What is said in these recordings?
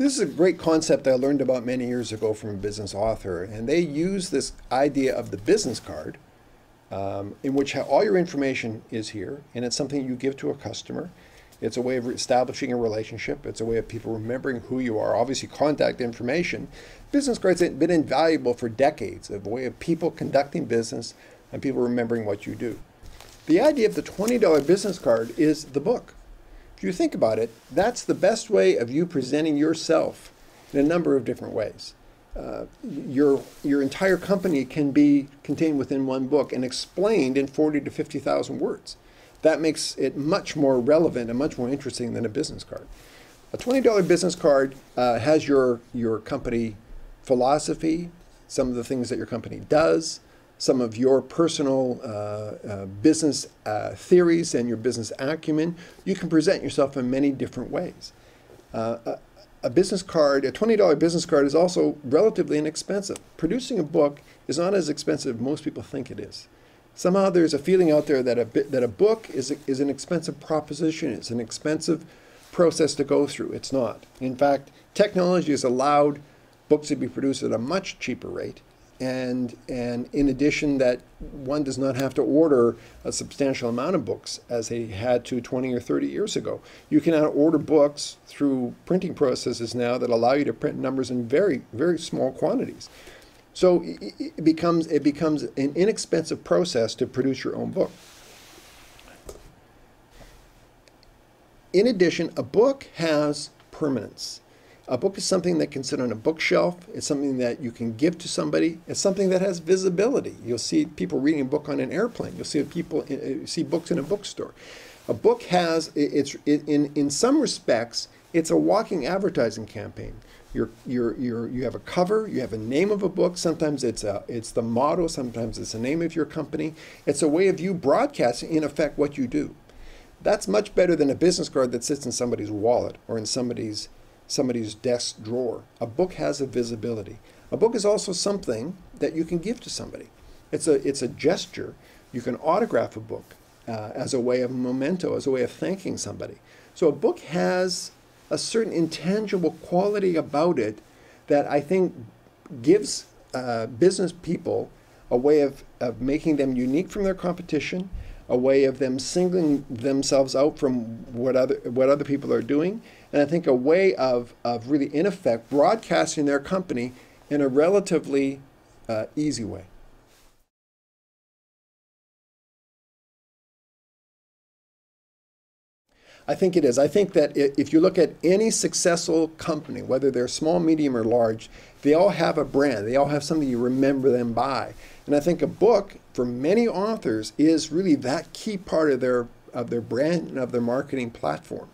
This is a great concept I learned about many years ago from a business author, and they use this idea of the business card, in which all your information is here, and it's something you give to a customer. It's a way of establishing a relationship. It's a way of people remembering who you are, obviously contact information. Business cards have been invaluable for decades, a way of people conducting business and people remembering what you do. The idea of the $20 business card is the book. If you think about it, that's the best way of you presenting yourself in a number of different ways. Your entire company can be contained within one book and explained in 40 to 50,000 words. That makes it much more relevant and much more interesting than a business card. A $20 business card has your company philosophy, some of the things that your company does, some of your personal business theories and your business acumen. You can present yourself in many different ways. A business card, a $20 business card, is also relatively inexpensive. Producing a book is not as expensive as most people think it is. Somehow there's a feeling out there that a book is an expensive proposition. It's an expensive process to go through. It's not. In fact, technology has allowed books to be produced at a much cheaper rate. And in addition, that one does not have to order a substantial amount of books as they had to 20 or 30 years ago. You can now order books through printing processes now that allow you to print numbers in very, very small quantities. So it becomes an inexpensive process to produce your own book. In addition, a book has permanence. A book is something that can sit on a bookshelf. It's something that you can give to somebody. It's something that has visibility. You'll see people reading a book on an airplane. You'll see books in a bookstore. A book has, in some respects, it's a walking advertising campaign. You have a cover, you have a name of a book. Sometimes it's the motto, sometimes it's the name of your company. It's a way of you broadcasting, in effect, what you do. That's much better than a business card that sits in somebody's wallet or in somebody's desk drawer. A book has a visibility. A book is also something that you can give to somebody. It's a gesture. You can autograph a book as a way of memento, as a way of thanking somebody. So a book has a certain intangible quality about it that I think gives business people a way of making them unique from their competition, a way of them singling themselves out from what other people are doing, and I think a way of really, in effect, broadcasting their company in a relatively easy way. I think it is. I think that if you look at any successful company, whether they're small, medium, or large, they all have a brand. They all have something you remember them by. And I think a book, for many authors, is really that key part of their brand and of their marketing platform.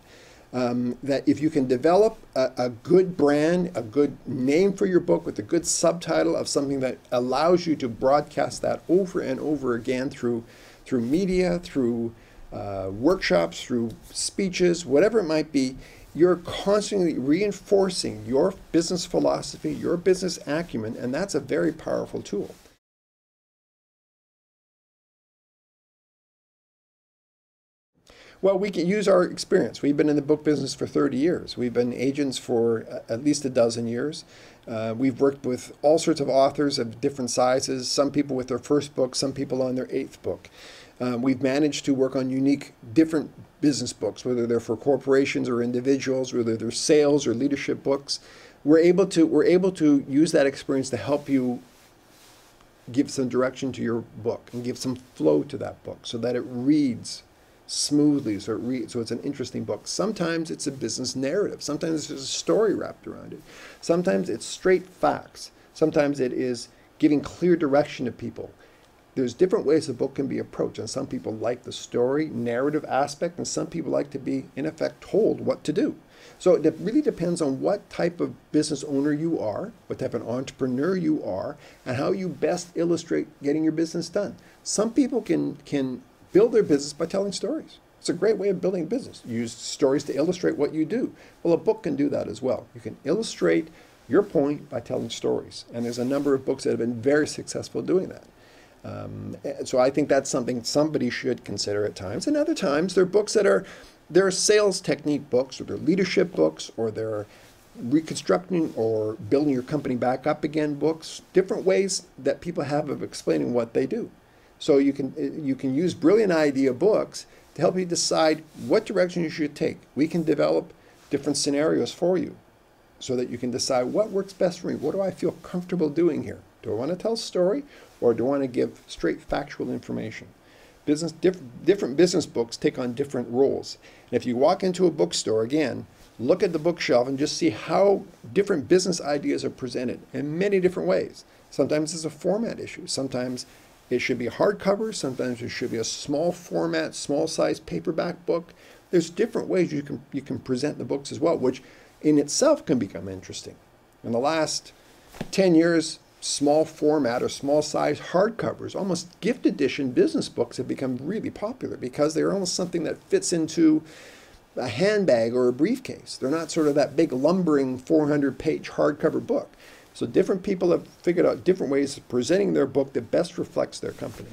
That if you can develop a good brand, a good name for your book with a good subtitle of something that allows you to broadcast that over and over again through media, through workshops, through speeches, whatever it might be, you're constantly reinforcing your business philosophy, your business acumen, and that's a very powerful tool. Well, we can use our experience. We've been in the book business for 30 years. We've been agents for at least a dozen years. We've worked with all sorts of authors of different sizes, some people with their first book, some people on their 8th book. We've managed to work on unique, different business books, whether they're for corporations or individuals, whether they're sales or leadership books. We're able to use that experience to help you give some direction to your book and give some flow to that book so that it reads smoothly, so it's an interesting book. Sometimes it's a business narrative. Sometimes there's a story wrapped around it. Sometimes it's straight facts. Sometimes it is giving clear direction to people. There's different ways a book can be approached, and some people like the story, narrative aspect, and some people like to be, in effect, told what to do. So it really depends on what type of business owner you are, what type of entrepreneur you are, and how you best illustrate getting your business done. Some people can build their business by telling stories. It's a great way of building a business. Use stories to illustrate what you do. Well, a book can do that as well. You can illustrate your point by telling stories. And there's a number of books that have been very successful doing that. So I think that's something somebody should consider at times. And other times, there are books that they're sales technique books, or they're leadership books, or they're reconstructing or building your company back up again books, different ways that people have of explaining what they do. So you can use Brilliant Idea books to help you decide what direction you should take. We can develop different scenarios for you so that you can decide what works best for me. What do I feel comfortable doing here? Do I want to tell a story, or do I want to give straight factual information? Different business books take on different roles. And if you walk into a bookstore, again, look at the bookshelf and just see how different business ideas are presented in many different ways. Sometimes it's a format issue. Sometimes it should be hardcover. Sometimes it should be a small format, small size paperback book. There's different ways you can present the books as well, which in itself can become interesting. In the last 10 years, small format or small size hardcovers, almost gift edition business books, have become really popular because they're almost something that fits into a handbag or a briefcase. They're not sort of that big lumbering 400-page hardcover book. So different people have figured out different ways of presenting their book that best reflects their company.